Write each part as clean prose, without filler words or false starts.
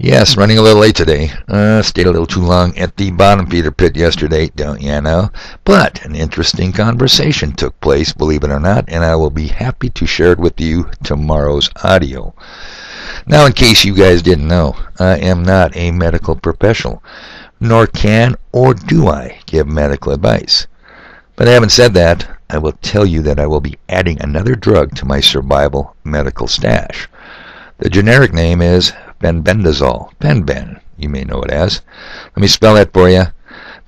Yes, running a little late today. Stayed a little too long at the bottom feeder pit yesterday, don't you know? But an interesting conversation took place, believe it or not, and I will be happy to share it with you tomorrow's audio. Now, in case you guys didn't know, I am not a medical professional, nor can or do I give medical advice. But having said that, I will tell you that I will be adding another drug to my survival medical stash. The generic name is fenbendazole, FenBen, you may know it as. Let me spell that for you.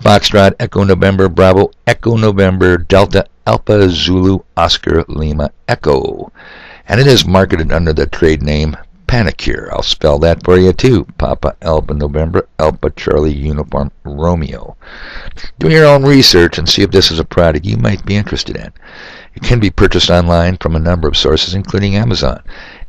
Foxtrot, Echo November, Bravo, Echo November, Delta, Alpha, Zulu, Oscar, Lima, Echo. And it is marketed under the trade name Panicure. I'll spell that for you too. Papa, Alpha, November, Alpha, Charlie, Uniform, Romeo. Do your own research and see if this is a product you might be interested in. It can be purchased online from a number of sources, including Amazon.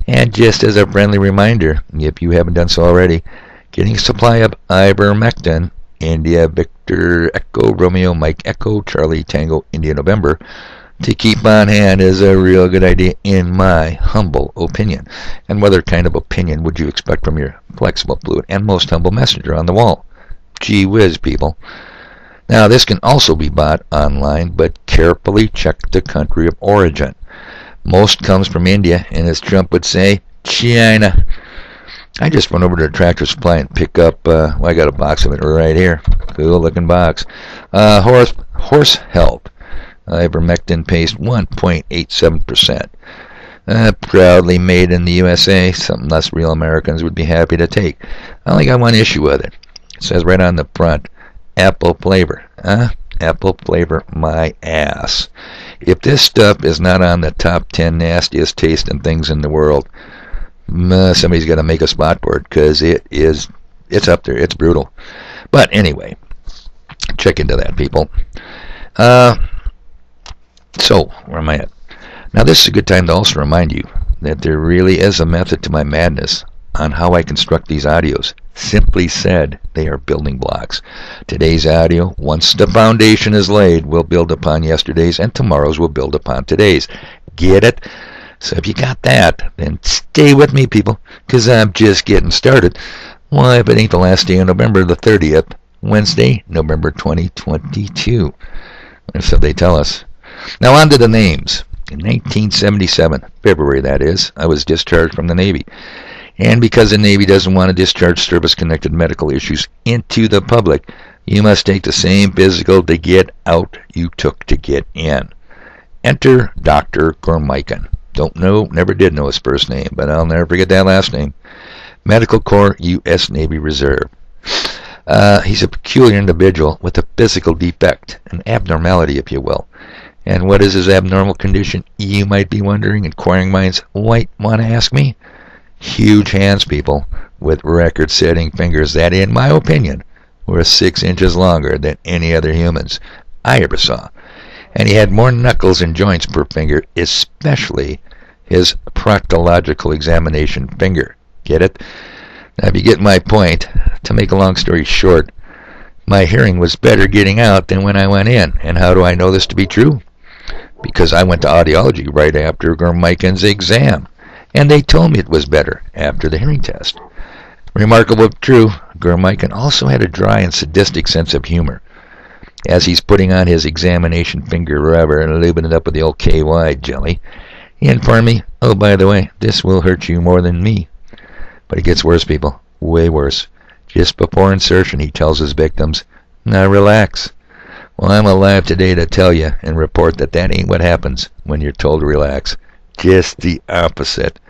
And just as a friendly reminder, if you haven't done so already, getting a supply of ivermectin, India, Victor, Echo, Romeo, Mike, Echo, Charlie, Tango, India, November, to keep on hand is a real good idea in my humble opinion. And what other kind of opinion would you expect from your flexible, fluid, and most humble messenger on the wall? Gee whiz, people. Now, this can also be bought online, but carefully check the country of origin. Most comes from India, and as Trump would say, China. I just went over to the Tractor Supply and pick up, I got a box of it right here. Cool looking box. Horse Health. Ivermectin paste 1.87%. Proudly made in the USA, something us real Americans would be happy to take. I only got one issue with it. It says right on the front, apple flavor. Apple flavor my ass. If this stuff is not on the top 10 nastiest tasting things in the world, somebody's got to make a spot for it, because it's up there. It's brutal. But anyway, check into that, people. So, where am I at? Now, this is a good time to also remind you that there really is a method to my madness on how I construct these audios. Simply said, they are building blocks. Today's audio, once the foundation is laid, will build upon yesterday's, and tomorrow's will build upon today's. Get it? So if you got that, then stay with me, people, because I'm just getting started. Why, if it ain't the last day of November the 30th, Wednesday, November 2022. And so they tell us. Now on to the names. In 1977, February that is, I was discharged from the Navy. And because the Navy doesn't want to discharge service-connected medical issues into the public, you must take the same physical to get out you took to get in. Enter Dr. Gormican. Don't know, never did know his first name, but I'll never forget that last name. Medical Corps, U.S. Navy Reserve. He's a peculiar individual with a physical defect, an abnormality, if you will. And what is his abnormal condition, you might be wondering? Inquiring minds might want to ask me. Huge hands, people, with record-setting fingers that, in my opinion, were 6 inches longer than any other humans I ever saw. And he had more knuckles and joints per finger, especially his proctological examination finger. Get it? Now, if you get my point, to make a long story short, my hearing was better getting out than when I went in. And how do I know this to be true? Because I went to audiology right after Gormican's exam, and they told me it was better after the hearing test. Remarkable if true, Gormican also had a dry and sadistic sense of humor. As he's putting on his examination finger rubber and lubing it up with the old KY jelly, he informed me, oh, by the way, this will hurt you more than me. But it gets worse, people, way worse. Just before insertion, he tells his victims, now relax. Well, I'm alive today to tell you and report that ain't what happens when you're told to relax. Just the opposite.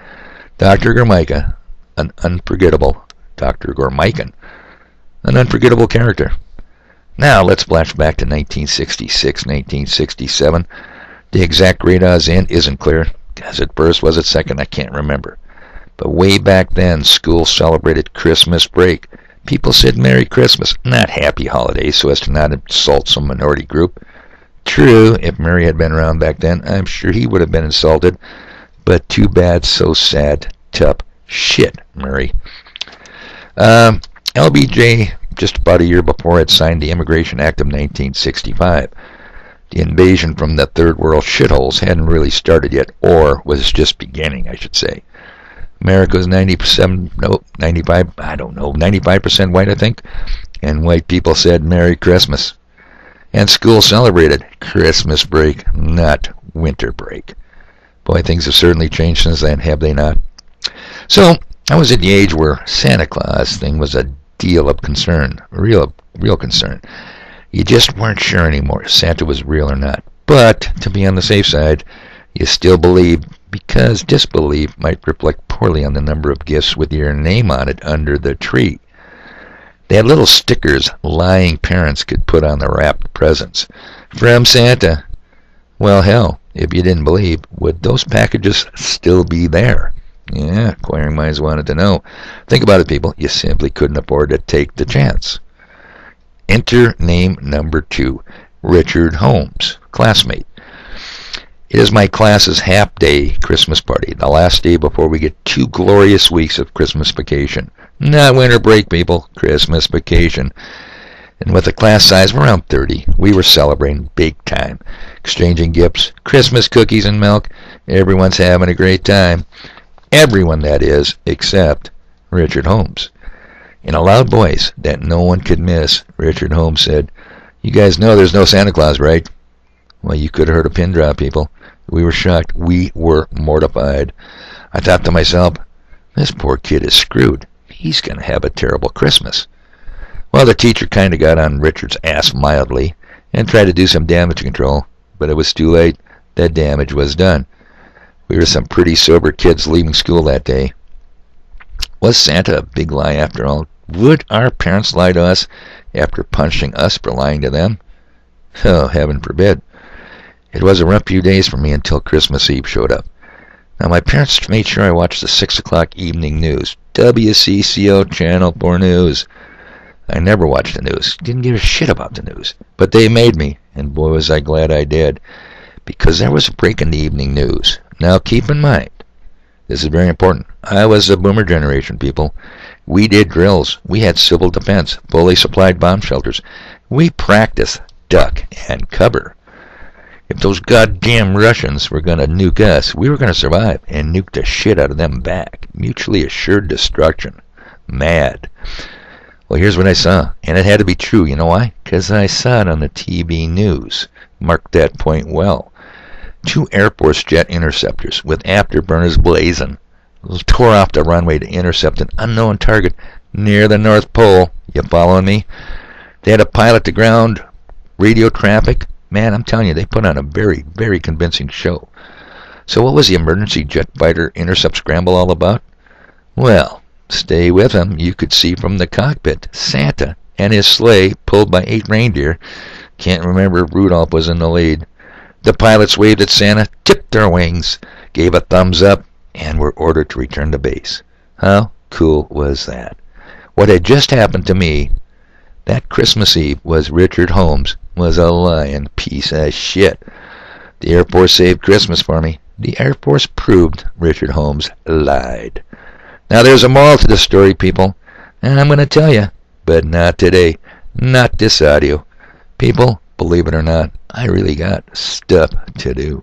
Dr. Gormican, an unforgettable character. Now, let's flash back to 1966, 1967. The exact rate I was in isn't clear. Was it first, was it second? I can't remember. But way back then, school celebrated Christmas break. People said Merry Christmas, not Happy Holidays, so as to not insult some minority group. True, if Murray had been around back then, I'm sure he would have been insulted. But too bad, so sad. Tough shit, Murray. LBJ, just about a year before, had signed the Immigration Act of 1965. The invasion from the third world shitholes hadn't really started yet, or was just beginning, I should say. America was 97, no, 95, I don't know, 95% white, I think. And white people said Merry Christmas. And school celebrated Christmas break, not winter break. Boy, things have certainly changed since then, have they not? So, I was at the age where Santa Claus thing was a deal of concern, real concern. You just weren't sure anymore if Santa was real or not. But, to be on the safe side, you still believed, because disbelief might reflect poorly on the number of gifts with your name on it under the tree. They had little stickers lying parents could put on the wrapped presents. From Santa. Well, hell, if you didn't believe, would those packages still be there? Yeah, inquiring minds wanted to know. Think about it, people. You simply couldn't afford to take the chance. Enter name number 2, Richard Holmes, classmate. It is my class's half-day Christmas party, the last day before we get 2 glorious weeks of Christmas vacation. Not winter break, people. Christmas vacation. And with a class size of around 30, we were celebrating big time. Exchanging gifts, Christmas cookies and milk. Everyone's having a great time. Everyone, that is, except Richard Holmes. In a loud voice that no one could miss, Richard Holmes said, "You guys know there's no Santa Claus, right?" Well, you could have heard a pin drop, people. We were shocked. We were mortified. I thought to myself, this poor kid is screwed. He's going to have a terrible Christmas. Well, the teacher kind of got on Richard's ass mildly and tried to do some damage control, but it was too late. The damage was done. We were some pretty sober kids leaving school that day. Was Santa a big lie after all? Would our parents lie to us after punishing us for lying to them? Oh, heaven forbid. It was a rough few days for me until Christmas Eve showed up. Now, my parents made sure I watched the 6 o'clock evening news. WCCO Channel 4 News. I never watched the news. Didn't give a shit about the news. But they made me, and boy was I glad I did. Because there was a break in the evening news. Now, keep in mind, this is very important. I was a boomer generation, people. We did drills. We had civil defense, fully supplied bomb shelters. We practiced duck and cover. If those goddamn Russians were going to nuke us, we were going to survive and nuke the shit out of them back. Mutually assured destruction. Mad. Well, here's what I saw, and it had to be true. You know why? Because I saw it on the TV news. Mark that point well. 2 Air Force jet interceptors with afterburners blazing tore off the runway to intercept an unknown target near the North Pole. You following me? They had a pilot to ground radio traffic. Man, I'm telling you, they put on a very, very convincing show. So what was the emergency jet fighter intercept scramble all about? Well, stay with them. You could see from the cockpit Santa and his sleigh pulled by 8 reindeer. Can't remember if Rudolph was in the lead. The pilots waved at Santa, tipped their wings, gave a thumbs up, and were ordered to return to base. How cool was that? What had just happened to me that Christmas Eve was Richard Holmes was a lying piece of shit. The Air Force saved Christmas for me. The Air Force proved Richard Holmes lied. Now there's a moral to the story, people, and I'm going to tell you, but not today, not this audio. People, believe it or not, I really got stuff to do.